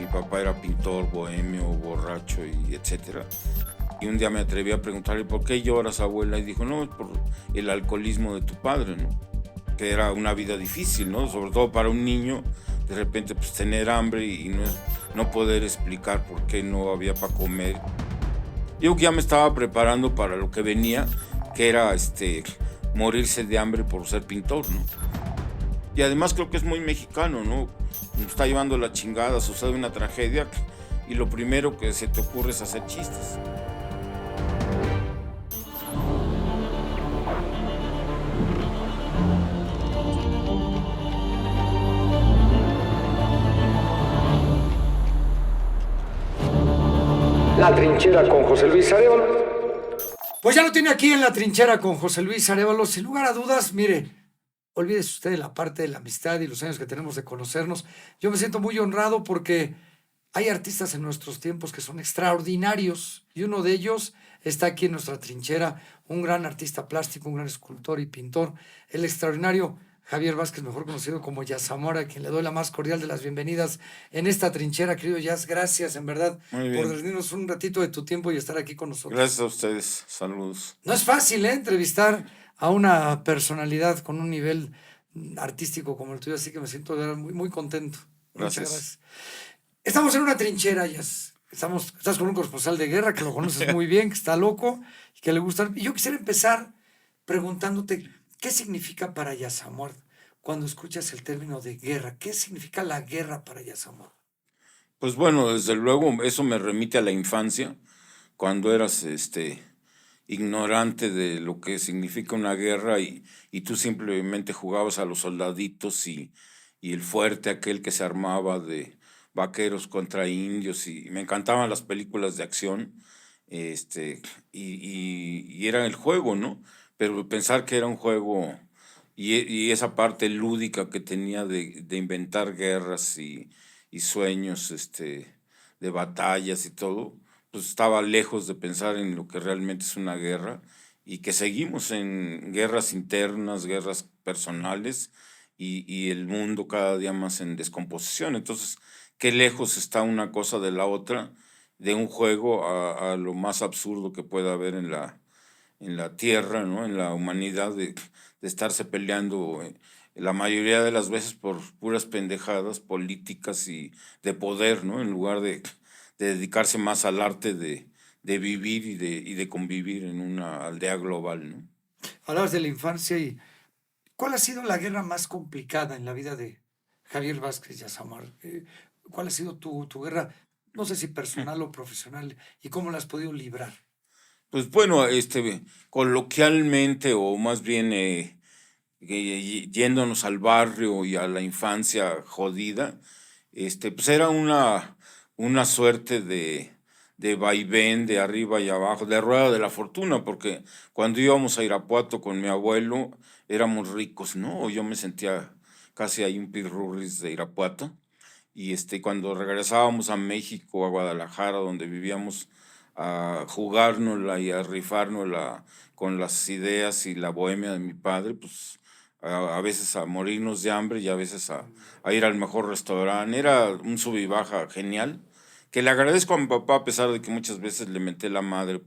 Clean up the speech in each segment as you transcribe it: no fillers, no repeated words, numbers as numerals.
mi papá era pintor, bohemio, borracho y etcétera. Y un día me atreví a preguntarle: "¿Por qué lloras, abuela?". Y dijo: "No, es por el alcoholismo de tu padre", ¿no? Que era una vida difícil, ¿no? Sobre todo para un niño, de repente, pues, tener hambre y no poder explicar por qué no había para comer. Yo que ya me estaba preparando para lo que venía, que era, morirse de hambre por ser pintor, ¿no? Y además creo que es muy mexicano, ¿no? Nos está llevando la chingada, sucede una tragedia y lo primero que se te ocurre es hacer chistes. La Trinchera con José Luis Arevalo. Pues ya lo tiene aquí en La Trinchera con José Luis Arevalo. Sin lugar a dudas, mire, olvídese usted de la parte de la amistad y los años que tenemos de conocernos. Yo me siento muy honrado porque hay artistas en nuestros tiempos que son extraordinarios y uno de ellos está aquí en nuestra trinchera, un gran artista plástico, un gran escultor y pintor, el extraordinario Javier Vázquez, mejor conocido como Jazz Zamora, a quien le doy la más cordial de las bienvenidas en esta trinchera, querido Jazz. Gracias, en verdad, Muy por bien. darnos un ratito de tu tiempo y estar aquí con nosotros. Gracias a ustedes. Saludos. No es fácil, entrevistar a una personalidad con un nivel artístico como el tuyo, así que me siento de verdad muy, muy contento. Muchas Gracias. gracias. Estamos en una trinchera, Jazz. Estás con un corresponsal de guerra que lo conoces muy bien, que está loco y que le gusta. Y yo quisiera empezar preguntándote, ¿qué significa para Yazamor cuando escuchas el término de guerra? ¿Qué significa la guerra para Yazamor? Pues bueno, desde luego eso me remite a la infancia, cuando eras ignorante de lo que significa una guerra y tú simplemente jugabas a los soldaditos y el fuerte aquel que se armaba de vaqueros contra indios y me encantaban las películas de acción, este, y era el juego, ¿no? Pero pensar que era un juego y esa parte lúdica que tenía de inventar guerras y sueños, de batallas y todo, pues estaba lejos de pensar en lo que realmente es una guerra y que seguimos en guerras internas, guerras personales y el mundo cada día más en descomposición. Entonces, qué lejos está una cosa de la otra, de un juego a lo más absurdo que pueda haber en la tierra, ¿no? En la humanidad, de estarse peleando la mayoría de las veces por puras pendejadas políticas y de poder, ¿no? En lugar de dedicarse más al arte de vivir y de convivir en una aldea global, ¿no? Hablabas de la infancia y ¿cuál ha sido la guerra más complicada en la vida de Javier Vázquez Yazamor? ¿Cuál ha sido tu guerra, no sé si personal o profesional, y cómo la has podido librar? Pues bueno, coloquialmente o más bien yéndonos al barrio y a la infancia jodida, pues era una suerte de vaivén de arriba y abajo, de rueda de la fortuna, porque cuando íbamos a Irapuato con mi abuelo éramos ricos, ¿no? Yo me sentía casi ahí un pirurris de Irapuato. Y cuando regresábamos a México, a Guadalajara, donde vivíamos, a jugárnosla y a rifárnosla con las ideas y la bohemia de mi padre, pues a veces a morirnos de hambre y a veces a ir al mejor restaurante. Era un sub y baja genial, que le agradezco a mi papá, a pesar de que muchas veces le menté la madre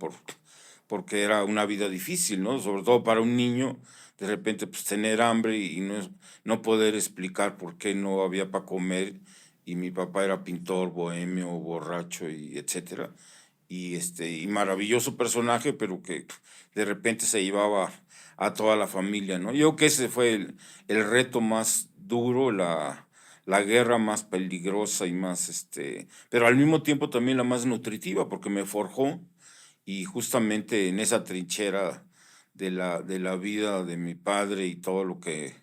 porque era una vida difícil, ¿no? Sobre todo para un niño, de repente, pues tener hambre y no poder explicar por qué no había para comer y mi papá era pintor, bohemio, borracho y etcétera. Y maravilloso personaje, pero que de repente se llevaba a toda la familia, ¿no? Yo creo que ese fue el reto más duro, la guerra más peligrosa y más, pero al mismo tiempo también la más nutritiva, porque me forjó y justamente en esa trinchera de la vida de mi padre y todo lo que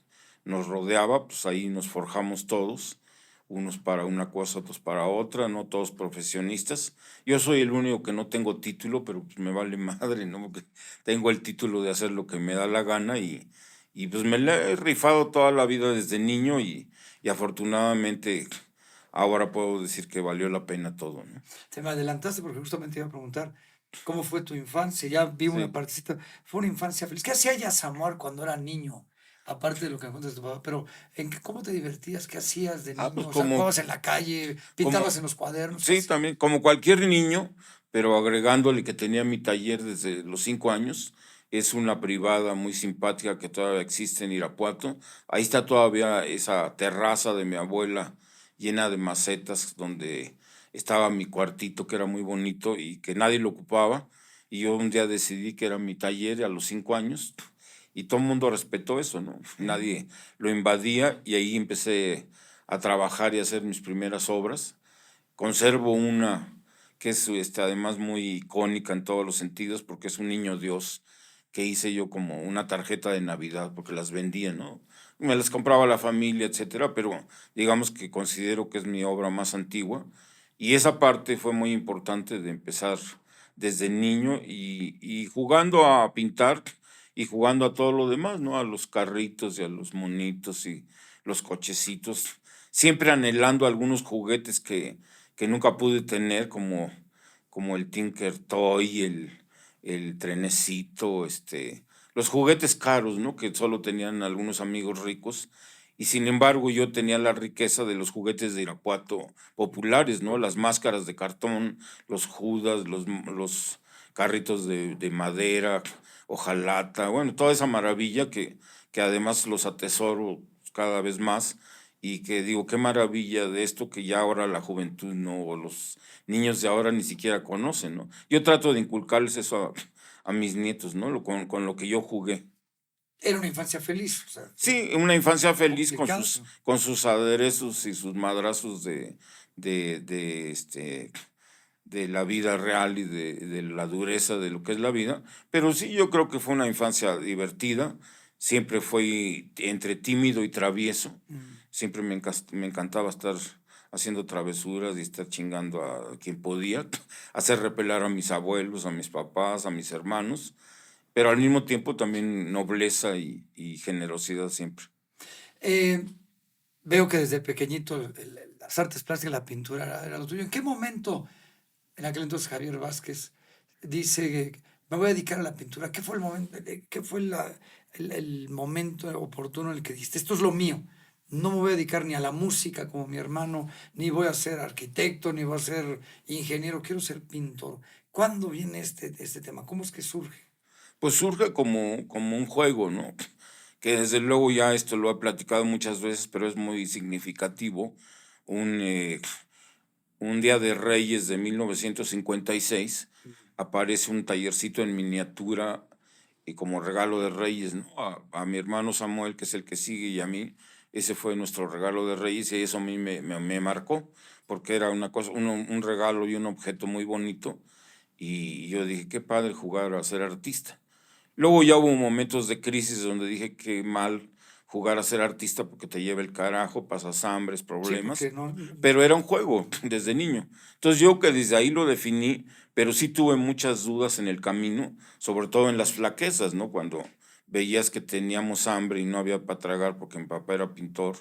nos rodeaba, pues ahí nos forjamos todos, unos para una cosa, otros para otra, no todos profesionistas. Yo soy el único que no tengo título, pero pues me vale madre, ¿no? Porque tengo el título de hacer lo que me da la gana y pues me la he rifado toda la vida desde niño y afortunadamente ahora puedo decir que valió la pena todo, ¿no? Te me adelantaste porque justamente iba a preguntar cómo fue tu infancia. Ya vi una Sí. partecita. Fue una infancia feliz. ¿Qué hacía Yazamor cuando era niño? aparte de lo que me cuentas de tu papá, pero ¿cómo te divertías? ¿Qué hacías de niño? Pues O sea, ¿jugabas en la calle? ¿Pintabas como, en los cuadernos? ¿Qué sí, hacías? también, como cualquier niño, pero agregándole que tenía mi taller desde los 5 años. Es una privada muy simpática que todavía existe en Irapuato. Ahí está todavía esa terraza de mi abuela llena de macetas donde estaba mi cuartito que era muy bonito y que nadie lo ocupaba. Y yo un día decidí que era mi taller a los 5 años y todo el mundo respetó eso, ¿no? Nadie lo invadía y ahí empecé a trabajar y a hacer mis primeras obras. Conservo una que es además muy icónica en todos los sentidos porque es un niño Dios que hice yo como una tarjeta de Navidad porque las vendía, ¿no? Me las compraba la familia, etcétera, pero digamos que considero que es mi obra más antigua y esa parte fue muy importante de empezar desde niño y jugando a pintar y jugando a todo lo demás, ¿no? A los carritos y a los monitos y los cochecitos, siempre anhelando algunos juguetes que nunca pude tener, como el Tinker Toy, el trenecito, los juguetes caros, ¿no? Que solo tenían algunos amigos ricos. Y sin embargo, yo tenía la riqueza de los juguetes de Irapuato populares, ¿no? Las máscaras de cartón, los Judas, los carritos de madera, hojalata, bueno, toda esa maravilla que además los atesoro cada vez más y que digo, qué maravilla de esto que ya ahora la juventud no, o los niños de ahora ni siquiera conocen, ¿no? Yo trato de inculcarles eso a mis nietos, ¿no? Con lo que yo jugué. Era una infancia feliz, o sea, Sí, una infancia feliz complicada. con sus aderezos y sus madrazos de, de, este, de la vida real y de la dureza de lo que es la vida, pero sí yo creo que fue una infancia divertida, siempre fui entre tímido y travieso, siempre me encantaba estar haciendo travesuras y estar chingando a quien podía, hacer repelar a mis abuelos, a mis papás, a mis hermanos, pero al mismo tiempo también nobleza y generosidad siempre. Eh, Veo que desde pequeñito las artes plásticas, la pintura era lo tuyo. ¿En qué momento, en aquel entonces Javier Vázquez, dice, me voy a dedicar a la pintura? ¿Qué fue el momento, qué fue el momento oportuno en el que dijiste, esto es lo mío? No me voy a dedicar ni a la música como mi hermano, ni voy a ser arquitecto, ni voy a ser ingeniero, quiero ser pintor. ¿Cuándo viene este tema? ¿Cómo es que surge? Pues surge como un juego, ¿no? Que desde luego ya esto lo he platicado muchas veces, pero es muy significativo. Un, eh, un día de Reyes de 1956 aparece un tallercito en miniatura y como regalo de Reyes, ¿no? A mi hermano Samuel, que es el que sigue, y a mí, ese fue nuestro regalo de Reyes y eso a mí me marcó, porque era una cosa, un regalo y un objeto muy bonito. Y yo dije, qué padre jugar a ser artista. Luego ya hubo momentos de crisis donde dije que mal jugar a ser artista porque te lleva el carajo, pasas hambres, Sí, porque problemas, no, pero era un juego desde niño. Entonces yo que desde ahí lo definí, pero sí tuve muchas dudas en el camino, sobre todo en las flaquezas, ¿no? Cuando veías que teníamos hambre y no había para tragar porque mi papá era pintor,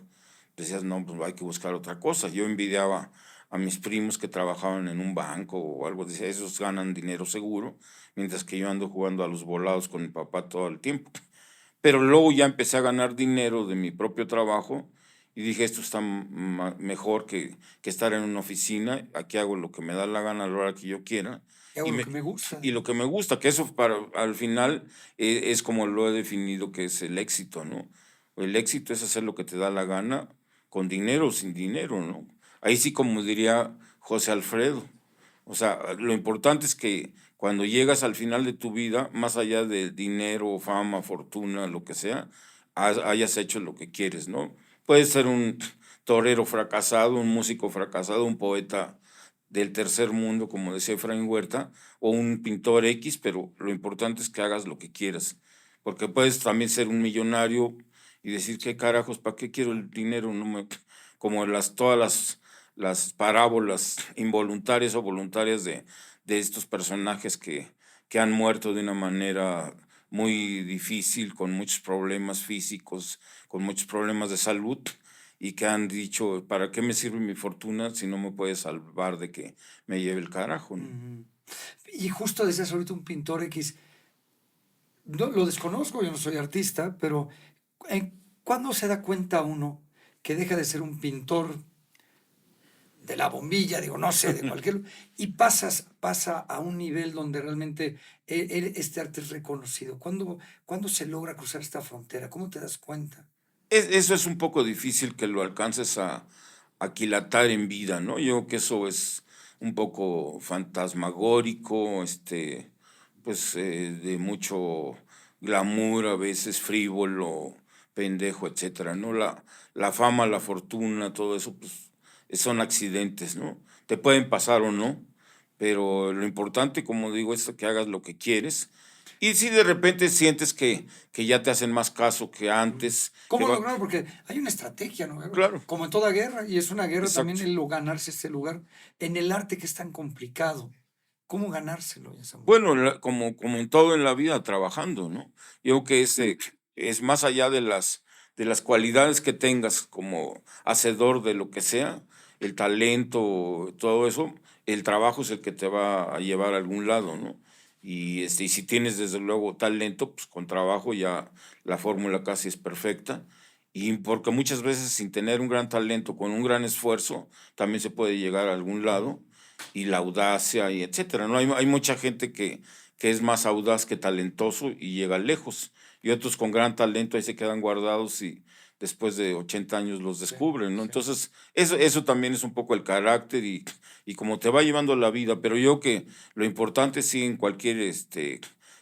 decías, no, pues hay que buscar otra cosa. Yo envidiaba a mis primos que trabajaban en un banco o algo, decía, esos ganan dinero seguro, mientras que yo ando jugando a los volados con mi papá todo el tiempo. Pero luego ya empecé a ganar dinero de mi propio trabajo y dije, esto está mejor que estar en una oficina, aquí hago lo que me da la gana a la hora que yo quiera. hago Y, lo me, que me gusta. y lo que me gusta, que eso al final es como lo he definido que es el éxito, ¿no? El éxito es hacer lo que te da la gana, con dinero o sin dinero, ¿no? Ahí sí, como diría José Alfredo, o sea, lo importante es que cuando llegas al final de tu vida, más allá de dinero, fama, fortuna, lo que sea, hayas hecho lo que quieres, ¿no? Puedes ser un torero fracasado, un músico fracasado, un poeta del tercer mundo, como decía Efraín Huerta, o un pintor X, pero lo importante es que hagas lo que quieras, porque puedes también ser un millonario y decir, ¿qué carajos? ¿Para qué quiero el dinero? Como todas las parábolas involuntarias o voluntarias de estos personajes que han muerto de una manera muy difícil, con muchos problemas físicos, con muchos problemas de salud, y que han dicho, ¿para qué me sirve mi fortuna si no me puede salvar de que me lleve el carajo, ¿no? Ujú. Y justo decías ahorita un pintor X, no, lo desconozco, yo no soy artista, pero ¿Cuándo se da cuenta uno que deja de ser un pintor de la bombilla, digo, no sé, de cualquier, y pasa a un nivel donde realmente este arte es reconocido? ¿Cuándo se logra cruzar esta frontera? ¿Cómo te das cuenta? Eso es un poco difícil que lo alcances a aquilatar en vida, ¿no? Yo creo que eso es un poco fantasmagórico, pues de mucho glamour, a veces frívolo, pendejo, etcétera, ¿no? La fama, la fortuna, todo eso, pues son accidentes, ¿no? Te pueden pasar o no, pero lo importante, como digo, es que hagas lo que quieres. Y si de repente sientes que ya te hacen más caso que antes, que ¿Cómo va, lograrlo? Porque hay una estrategia, ¿no? claro, Como en toda guerra, y es una guerra también exacto. el ganarse ese lugar en el arte que es tan complicado. ¿Cómo ganárselo, ya Samuel? Bueno, como en todo en la vida, trabajando, ¿no? Yo creo que es más allá de las cualidades que tengas como hacedor de lo que sea, el talento, todo eso, el trabajo es el que te va a llevar a algún lado, ¿no? Y si tienes desde luego talento, pues con trabajo ya la fórmula casi es perfecta. Y porque muchas veces sin tener un gran talento, con un gran esfuerzo, también se puede llegar a algún lado y la audacia y etcétera, ¿no? Hay mucha gente que es más audaz que talentoso y llega lejos, y otros con gran talento ahí se quedan guardados y después de 80 años los Sí, descubren, ¿no? sí. Entonces, eso también es un poco el carácter y cómo te va llevando la vida, pero yo que lo importante sí en cualquier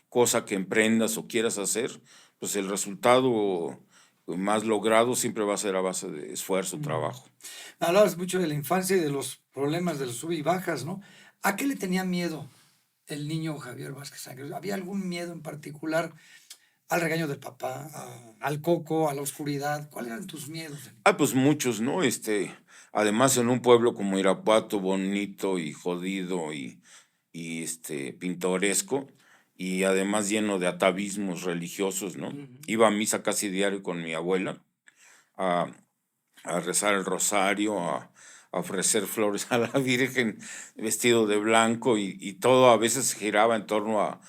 cosa que emprendas o quieras hacer, pues el resultado más logrado siempre va a ser a base de esfuerzo, Mm. trabajo. Hablabas mucho de la infancia y de los problemas de los sub y bajas, ¿no? ¿A qué le tenía miedo el niño Javier Vázquez Aguirre? ¿Había algún miedo en particular al regaño del papá, al coco, a la oscuridad? ¿Cuáles eran tus miedos? Pues muchos, ¿no? Además en un pueblo como Irapuato, bonito y jodido y pintoresco, y además lleno de atavismos religiosos, ¿no? Ujú. Iba a misa casi diario con mi abuela, a, a rezar el rosario, a ofrecer flores a la Virgen vestido de blanco y todo a veces giraba en torno a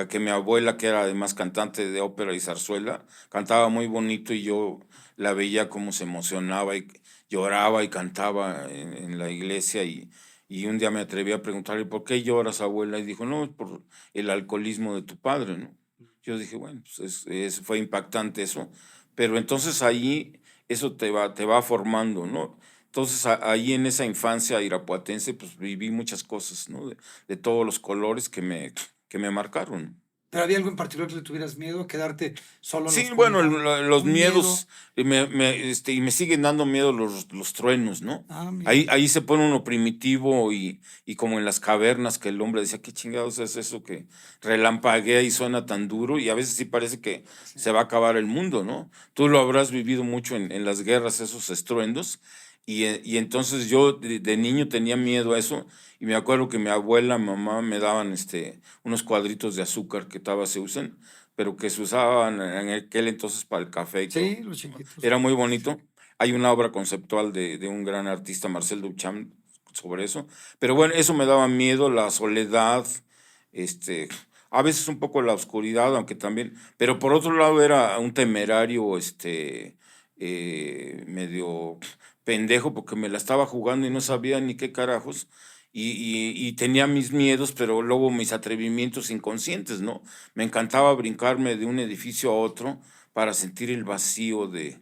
que mi abuela, que era además cantante de ópera y zarzuela, cantaba muy bonito y yo la veía cómo se emocionaba y lloraba y cantaba en la iglesia y un día me atreví a preguntarle, ¿por qué lloras, abuela? Y dijo, no, es por el alcoholismo de tu padre, ¿no? Yo dije, bueno, pues fue impactante eso, pero entonces ahí eso te va formando, ¿no? Entonces ahí en esa infancia irapuatense, pues viví muchas cosas, ¿no? De todos los colores que me marcaron. ¿Pero había algo en particular que le tuvieras miedo, quedarte solo en la Sí, bueno, oscuridad? los ¿Un miedo? miedos, y me siguen dando miedo los truenos, ¿no? Ah, mira. Ahí se pone uno primitivo y como en las cavernas que el hombre decía, ¿qué chingados es eso que relampaguea y suena tan duro? Y a veces sí parece que Sí. se va a acabar el mundo, ¿no? Tú lo habrás vivido mucho en las guerras, esos estruendos, y entonces yo de niño tenía miedo a eso, y me acuerdo que mi abuela, mamá me daban unos cuadritos de azúcar que todavía se usan, pero que se usaban en aquel entonces para el café y todo. Sí, los chiquitos. Era muy bonito. Hay una obra conceptual de un gran artista, Marcel Duchamp, sobre eso. Pero bueno, eso me daba miedo, la soledad, este, a veces un poco la oscuridad, aunque también, pero por otro lado era un temerario, medio pendejo, porque me la estaba jugando y no sabía ni qué carajos. Y tenía mis miedos, pero luego mis atrevimientos inconscientes, ¿no? Me encantaba brincarme de un edificio a otro para sentir el vacío de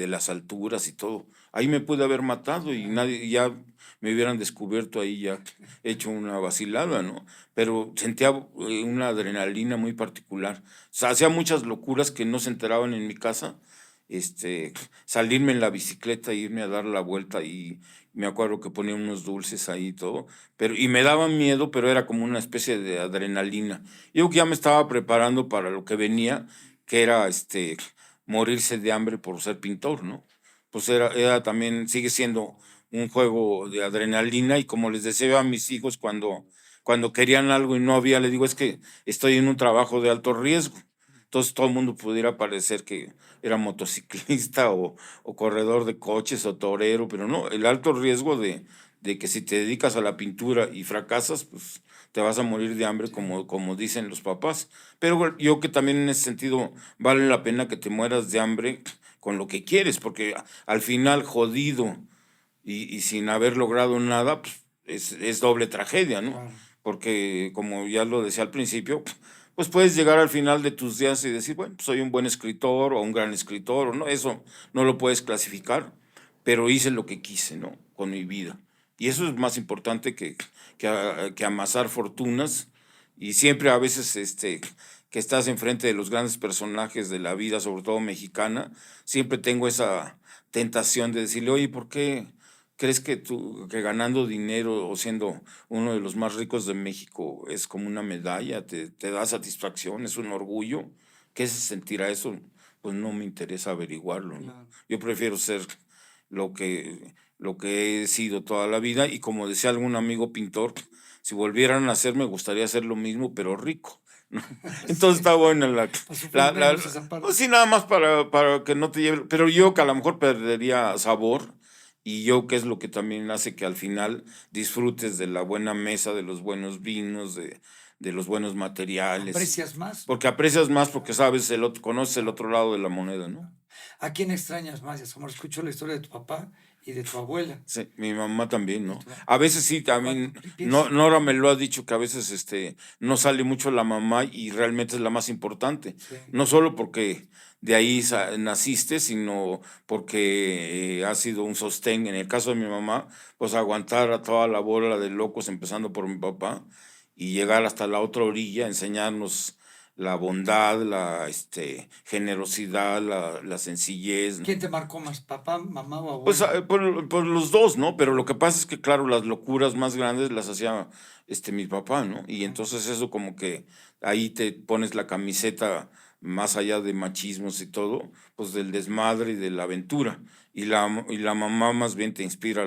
las alturas y todo. Ahí me pude haber matado y nadie, ya me hubieran descubierto ahí ya hecho una vacilada, ¿no? Pero sentía una adrenalina muy particular. O sea, hacía muchas locuras que no se enteraban en mi casa. Este, salirme en la bicicleta e irme a dar la vuelta y me acuerdo que ponía unos dulces ahí y todo, y me daba miedo, pero era como una especie de adrenalina. Yo que ya me estaba preparando para lo que venía, que era morirse de hambre por ser pintor, ¿no? Pues era también, sigue siendo un juego de adrenalina y como les decía yo a mis hijos cuando querían algo y no había, les digo, es que estoy en un trabajo de alto riesgo. Entonces todo el mundo pudiera parecer que era motociclista o corredor de coches o torero, pero no, el alto riesgo de que si te dedicas a la pintura y fracasas, pues te vas a morir de hambre, como dicen los papás. Pero yo que también en ese sentido vale la pena que te mueras de hambre con lo que quieres, porque al final jodido y sin haber logrado nada, pues es doble tragedia, ¿no? Claro. Porque como ya lo decía al principio, pues puedes llegar al final de tus días y decir, bueno, pues soy un buen escritor o un gran escritor, o no, eso no lo puedes clasificar, pero hice lo que quise, ¿no? Con mi vida. Y eso es más importante que amasar fortunas. Y siempre a veces que estás enfrente de los grandes personajes de la vida, sobre todo mexicana, siempre tengo esa tentación de decirle, oye, ¿por qué crees que ganando dinero o siendo uno de los más ricos de México es como una medalla, te da satisfacción, es un orgullo? ¿Qué se sentirá eso? Pues no me interesa averiguarlo, ¿no? Claro. Yo prefiero ser lo que he sido toda la vida, y como decía algún amigo pintor, si volvieran a hacer me gustaría hacer lo mismo, pero rico, ¿no? Entonces está buena Para sufrir menos esa parte. pues sí, nada más para que no te lleve, pero yo que a lo mejor perdería sabor, y yo que es lo que también hace que al final disfrutes de la buena mesa, de los buenos vinos, de los buenos materiales. ¿Aprecias más? Porque aprecias más porque sabes conoces el otro lado de la moneda, ¿no? ¿A quién extrañas más, Yasamor? Escucho la historia de tu papá y de tu abuela. Sí, mi mamá también, ¿no? tu mamá. A veces sí, también, Piensa. Nora me lo ha dicho que a veces no sale mucho la mamá y realmente es la más importante. Sí. No solo porque de ahí naciste, sino porque ha sido un sostén. En el caso de mi mamá, pues aguantar a toda la bola de locos, empezando por mi papá, y llegar hasta la otra orilla, enseñarnos la bondad, la generosidad, la sencillez, ¿no? ¿Quién te marcó más, papá, mamá o Pues abuelo? por los dos, ¿no? Pero lo que pasa es que, claro, las locuras más grandes las hacía mi papá, ¿no? Y entonces eso como que ahí te pones la camiseta más allá de machismos y todo, pues del desmadre y de la aventura. Y la mamá más bien te inspira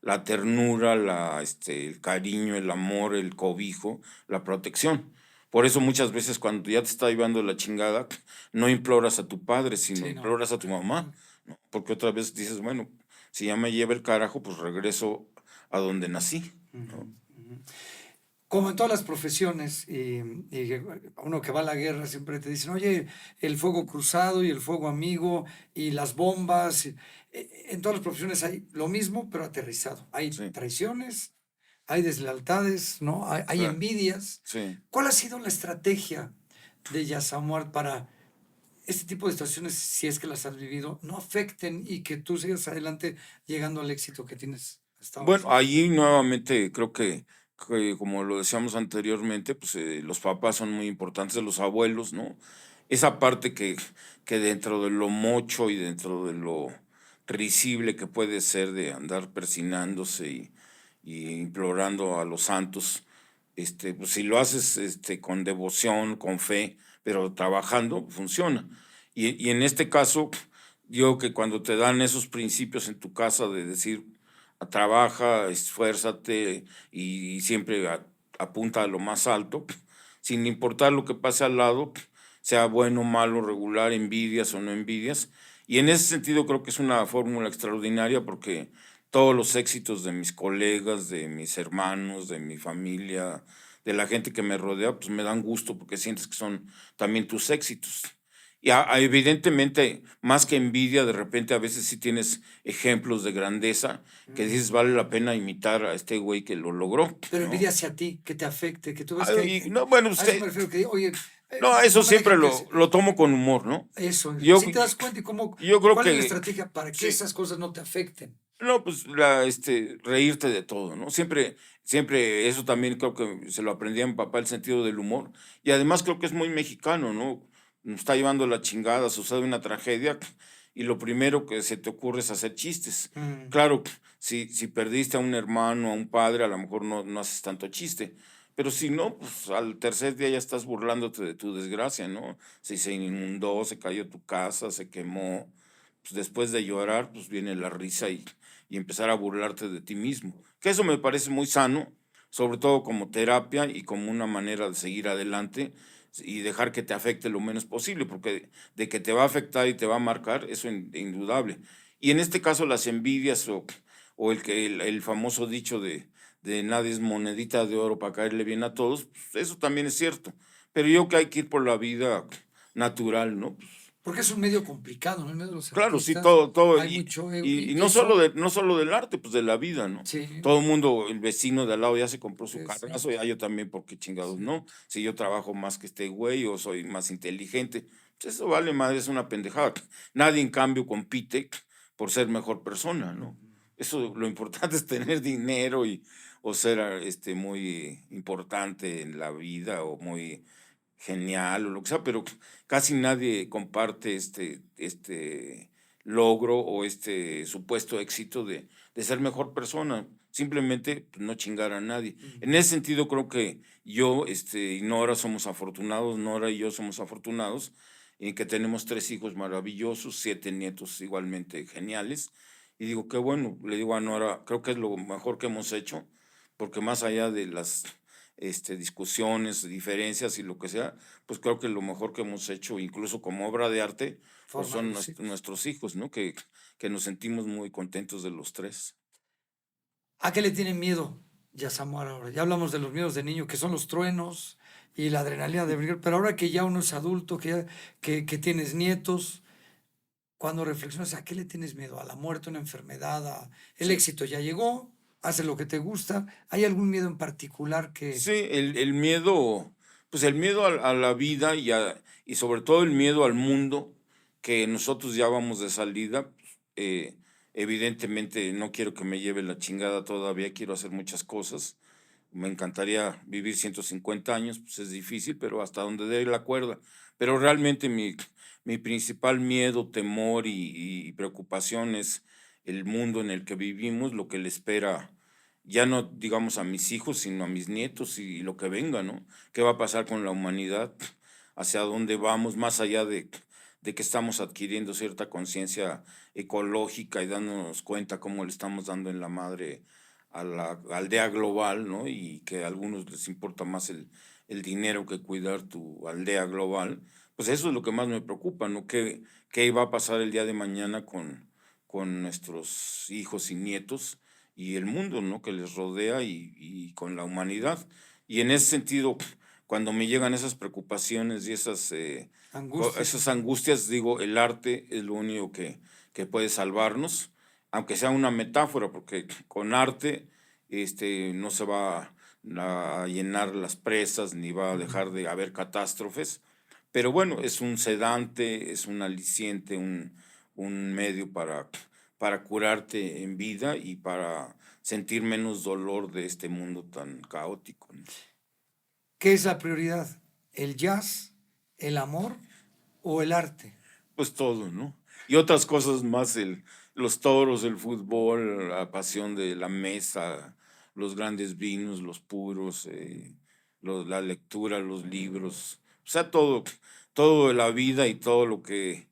la ternura, el cariño, el amor, el cobijo, la protección. Por eso muchas veces cuando ya te está llevando la chingada, no imploras a tu padre, sino Sí, no. imploras a tu mamá, ¿no? Porque otra vez dices, bueno, si ya me lleva el carajo, pues regreso a donde nací, ¿no? Ujú. Como en todas las profesiones, y uno que va a la guerra siempre te dicen, oye, el fuego cruzado y el fuego amigo y las bombas. En todas las profesiones hay lo mismo, pero aterrizado. Hay Sí, traiciones, hay deslealtades, ¿no? Hay claro, envidias. sí. ¿Cuál ha sido la estrategia de Yasamuart para este tipo de situaciones, si es que las has vivido, no afecten y que tú sigas adelante llegando al éxito que tienes hasta ahora? Bueno, allí nuevamente creo que como lo decíamos anteriormente, pues los papás son muy importantes, los abuelos, ¿no? Esa parte que dentro de lo mocho y dentro de lo risible que puede ser de andar persinándose y implorando a los santos, pues si lo haces con devoción, con fe, pero trabajando, funciona. Y en este caso, yo que cuando te dan esos principios en tu casa de decir, trabaja, esfuérzate y siempre apunta a lo más alto, sin importar lo que pase al lado, sea bueno, malo, regular, envidias o no envidias. Y en ese sentido creo que es una fórmula extraordinaria porque todos los éxitos de mis colegas, de mis hermanos, de mi familia, de la gente que me rodea, pues me dan gusto porque sientes que son también tus éxitos. Y evidentemente, más que envidia, de repente a veces sí tienes ejemplos de grandeza que dices vale la pena imitar a este güey que lo logró, Pero ¿no? envidia hacia ti, que te afecte, que tú ves que Y no, bueno, a eso me refiero, que oye, no, eso no me siempre dejen crecer. lo tomo con humor, ¿no? Eso, Yo, si te das cuenta y cómo, yo creo cuál es la que estrategia para que sí. esas cosas no te afecten. No, pues reírte de todo, ¿no? Siempre, eso también creo que se lo aprendí a mi papá, el sentido del humor. Y además creo que es muy mexicano, ¿no? Nos está llevando la chingada, sucede una tragedia y lo primero que se te ocurre es hacer chistes. Mm. Claro, si perdiste a un hermano, a un padre, a lo mejor no haces tanto chiste. Pero si no, pues al tercer día ya estás burlándote de tu desgracia, ¿no? Si se inundó, se cayó tu casa, se quemó, pues después de llorar, pues viene la risa y empezar a burlarte de ti mismo. Que eso me parece muy sano, sobre todo como terapia y como una manera de seguir adelante y dejar que te afecte lo menos posible, porque de que te va a afectar y te va a marcar, eso indudable. Y en este caso las envidias o el famoso dicho de nadie es monedita de oro para caerle bien a todos, pues eso también es cierto. Pero yo creo que hay que ir por la vida natural, ¿no? Pues, Porque es un medio complicado, ¿no? El medio de los claro, sí, artistas todo, hay mucho ego, y y eso, no solo del arte, pues de la vida, ¿no? sí, Todo el mundo, el vecino de al lado ya se compró su carrazo, exacto, ya yo también, ¿por qué chingados sí. no? Si yo trabajo más que este güey o soy más inteligente, pues eso vale madre, es una pendejada. Nadie, en cambio, compite por ser mejor persona, ¿no? Ujú. Eso, lo importante es tener dinero o ser muy importante en la vida o muy genial o lo que sea, pero casi nadie comparte este logro o este supuesto éxito de ser mejor persona, simplemente pues, no chingar a nadie. En Ujú. ese sentido creo que yo y Nora somos afortunados, Nora y yo somos afortunados en que tenemos 3 hijos maravillosos, 7 nietos igualmente geniales, y digo, qué bueno, le digo a Nora, creo que es lo mejor que hemos hecho, porque más allá de las discusiones, diferencias y lo que sea, pues creo que lo mejor que hemos hecho, incluso como obra de arte, pues Formar son los hijos. nuestros hijos, ¿no? Que nos sentimos muy contentos de los 3. ¿A qué le tienen miedo ya Samuel ahora? Ya hablamos de los miedos de niño, que son los truenos y la adrenalina de brincar, pero ahora que ya uno es adulto, que tienes nietos, cuando reflexionas, ¿a qué le tienes miedo? ¿A la muerte, una enfermedad? El Sí, éxito ya llegó, hace lo que te gusta. ¿Hay algún miedo en particular que... sí, el miedo, pues el miedo a la vida y sobre todo el miedo al mundo, que nosotros ya vamos de salida, pues, evidentemente no quiero que me lleve la chingada todavía, quiero hacer muchas cosas. Me encantaría vivir 150 años, pues es difícil, pero hasta donde dé la cuerda. Pero realmente mi principal miedo, temor y preocupación es el mundo en el que vivimos, lo que le espera, ya no digamos a mis hijos, sino a mis nietos y lo que venga, ¿no? ¿Qué va a pasar con la humanidad? ¿Hacia dónde vamos? Más allá de que estamos adquiriendo cierta conciencia ecológica y dándonos cuenta cómo le estamos dando en la madre a la aldea global, ¿no? Y que a algunos les importa más el dinero que cuidar tu aldea global, pues eso es lo que más me preocupa, ¿no? ¿Qué va a pasar el día de mañana con nuestros hijos y nietos y el mundo, ¿no? Que les rodea y con la humanidad? Y en ese sentido, cuando me llegan esas preocupaciones y Angustias, esas angustias, digo, el arte es lo único que puede salvarnos, aunque sea una metáfora, porque con arte no se va a llenar las presas ni va a dejar de haber catástrofes, pero bueno, es un sedante, es un aliciente, un medio para curarte en vida y para sentir menos dolor de este mundo tan caótico, ¿no? ¿qué es la prioridad? ¿El jazz, el amor o el arte? Pues todo, ¿no? Y otras cosas más, los toros, el fútbol, la pasión de la mesa, los grandes vinos, los puros, la lectura, los libros, o sea, todo de la vida y todo lo que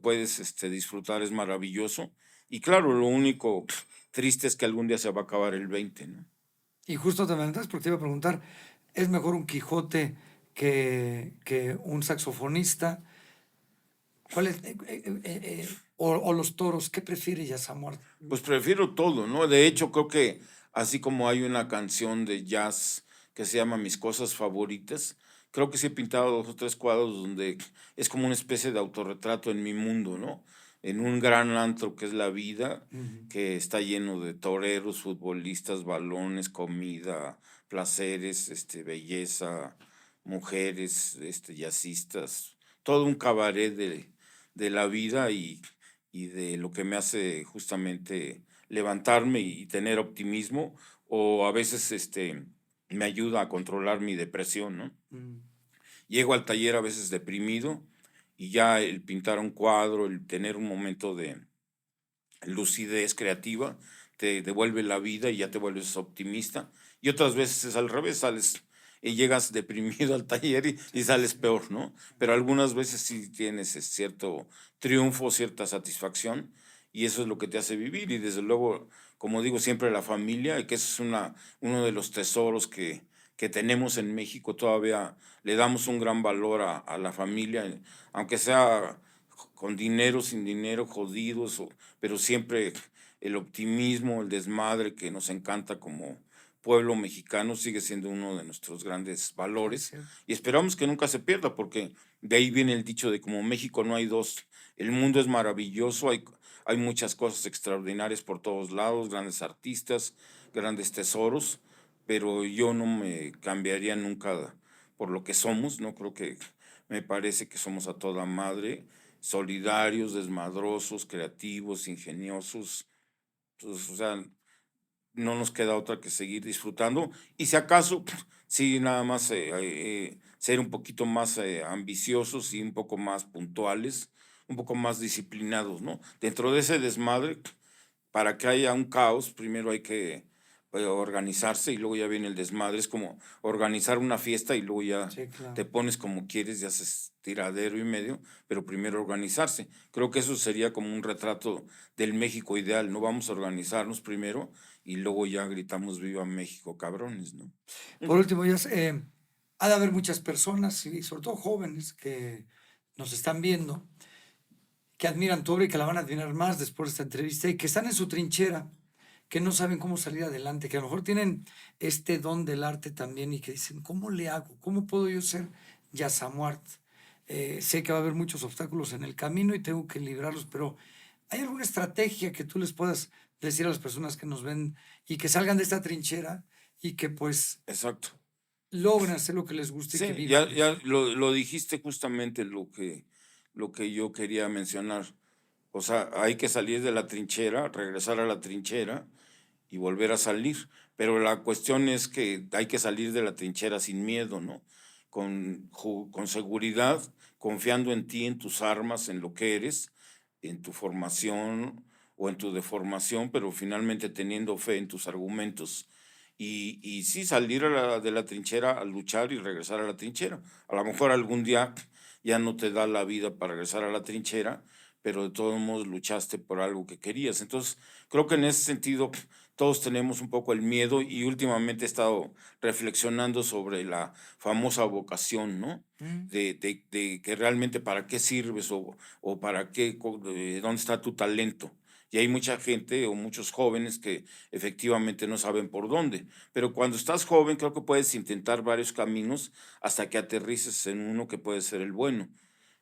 puedes disfrutar es maravilloso. Y claro, lo único triste es que algún día se va a acabar el 20, ¿no? Y justo te adelantas porque te iba a preguntar, ¿es mejor un Quijote que un saxofonista? ¿Cuál es, o los toros? ¿Qué prefieres, Yasamor? Pues prefiero todo, ¿no? De hecho, creo que así como hay una canción de jazz que se llama Mis cosas favoritas, creo que sí he pintado 2 o 3 cuadros donde es como una especie de autorretrato en mi mundo, ¿no? En un gran antro que es la vida, Ujú. que está lleno de toreros, futbolistas, balones, comida, placeres, belleza, mujeres, jazzistas, todo un cabaret de la vida y de lo que me hace justamente levantarme y tener optimismo, o a veces me ayuda a controlar mi depresión, ¿no? Mm. Llego al taller a veces deprimido y ya el pintar un cuadro, el tener un momento de lucidez creativa, te devuelve la vida y ya te vuelves optimista. Y otras veces es al revés, sales y llegas deprimido al taller y sales peor, ¿no? Pero algunas veces sí tienes cierto triunfo, cierta satisfacción, y eso es lo que te hace vivir. Y desde luego, como digo siempre, la familia, que eso es uno de los tesoros que tenemos en México, todavía le damos un gran valor a la familia, aunque sea con dinero, sin dinero, jodidos, pero siempre el optimismo, el desmadre que nos encanta como pueblo mexicano, sigue siendo uno de nuestros grandes valores, y esperamos que nunca se pierda, porque de ahí viene el dicho de como México no hay dos. El mundo es maravilloso, hay muchas cosas extraordinarias por todos lados, grandes artistas, grandes tesoros, pero yo no me cambiaría nunca por lo que somos. No creo que, me parece que somos a toda madre, solidarios, desmadrosos, creativos, ingeniosos. Entonces, o sea, no nos queda otra que seguir disfrutando, y si acaso, sí, nada más ser un poquito más ambiciosos y un poco más puntuales, un poco más disciplinados, ¿no? Dentro de ese desmadre, para que haya un caos, primero hay que organizarse, y luego ya viene el desmadre. Es como organizar una fiesta y luego ya Sí, claro. te pones como quieres y haces tiradero y medio, pero primero organizarse. Creo que eso sería como un retrato del México ideal, ¿no? Vamos a organizarnos primero y luego ya gritamos viva México, cabrones, ¿no? Por último, ya ha de haber muchas personas, y sobre todo jóvenes, que nos están viendo, que admiran tu obra y que la van a admirar más después de esta entrevista, y que están en su trinchera, que no saben cómo salir adelante, que a lo mejor tienen este don del arte también, y que dicen, ¿cómo le hago? ¿Cómo puedo yo ser Yasamuart? Sé que va a haber muchos obstáculos en el camino y tengo que librarlos, pero ¿hay alguna estrategia que tú les puedas decir a las personas que nos ven y que salgan de esta trinchera y que pues Exacto. logren hacer lo que les guste y que Sí, vivan? ya lo dijiste justamente lo que yo quería mencionar. O sea, hay que salir de la trinchera, regresar a la trinchera y volver a salir. Pero la cuestión es que hay que salir de la trinchera sin miedo, ¿no? Con seguridad, confiando en ti, en tus armas, en lo que eres, en tu formación o en tu deformación, pero finalmente teniendo fe en tus argumentos. Y sí, salir de la trinchera a luchar y regresar a la trinchera. A lo mejor algún día ya no te da la vida para regresar a la trinchera, pero de todos modos luchaste por algo que querías. Entonces, creo que en ese sentido todos tenemos un poco el miedo, y últimamente he estado reflexionando sobre la famosa vocación, ¿no? De que realmente para qué sirves, o para qué, dónde está tu talento. Y hay mucha gente o muchos jóvenes que efectivamente no saben por dónde. Pero cuando estás joven, creo que puedes intentar varios caminos hasta que aterrices en uno que puede ser el bueno.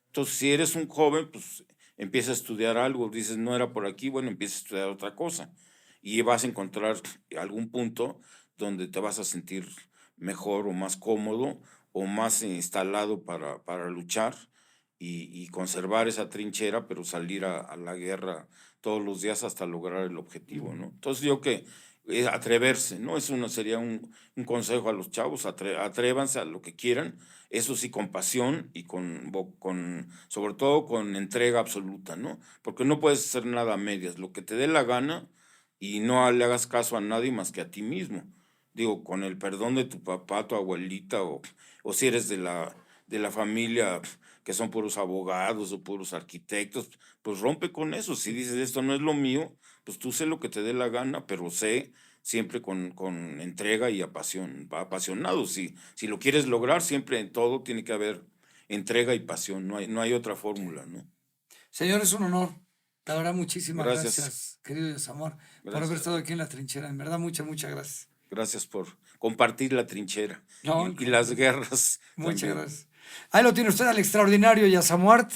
Entonces, si eres un joven, pues empieza a estudiar algo, dices, no era por aquí, bueno, empieza a estudiar otra cosa, y vas a encontrar algún punto donde te vas a sentir mejor o más cómodo o más instalado para luchar y conservar esa trinchera, pero salir a la guerra todos los días hasta lograr el objetivo, ¿no? Entonces, yo que atreverse, ¿no? Eso sería un consejo a los chavos: atrévanse a lo que quieran, eso sí, con pasión y sobre todo con entrega absoluta, ¿no? Porque no puedes hacer nada a medias, lo que te dé la gana, y no le hagas caso a nadie más que a ti mismo. Digo, con el perdón de tu papá, tu abuelita, o si eres de la familia que son puros abogados o puros arquitectos, pues rompe con eso. Si dices, esto no es lo mío, pues tú sé lo que te dé la gana, pero sé siempre con entrega y apasionado. Si lo quieres lograr, siempre en todo tiene que haber entrega y pasión, no hay otra fórmula, ¿no? Señor, es un honor. La verdad, muchísimas Gracias. gracias, querido Yasamor, por Gracias. haber estado aquí en la trinchera. En verdad, muchas gracias. Gracias por compartir la trinchera No, y las guerras. Muchas también. gracias. Ahí lo tiene usted, al extraordinario Yasamuart.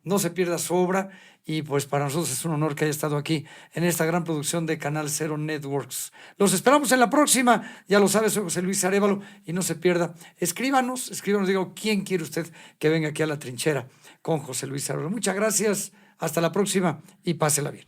No se pierda su obra, y pues para nosotros es un honor que haya estado aquí en esta gran producción de Canal Cero Networks. Los esperamos en la próxima. Ya lo sabe, soy José Luis Arévalo, y no se pierda. Escríbanos, digo, ¿quién quiere usted que venga aquí a la trinchera con José Luis Arévalo? Muchas gracias, hasta la próxima y pásela bien.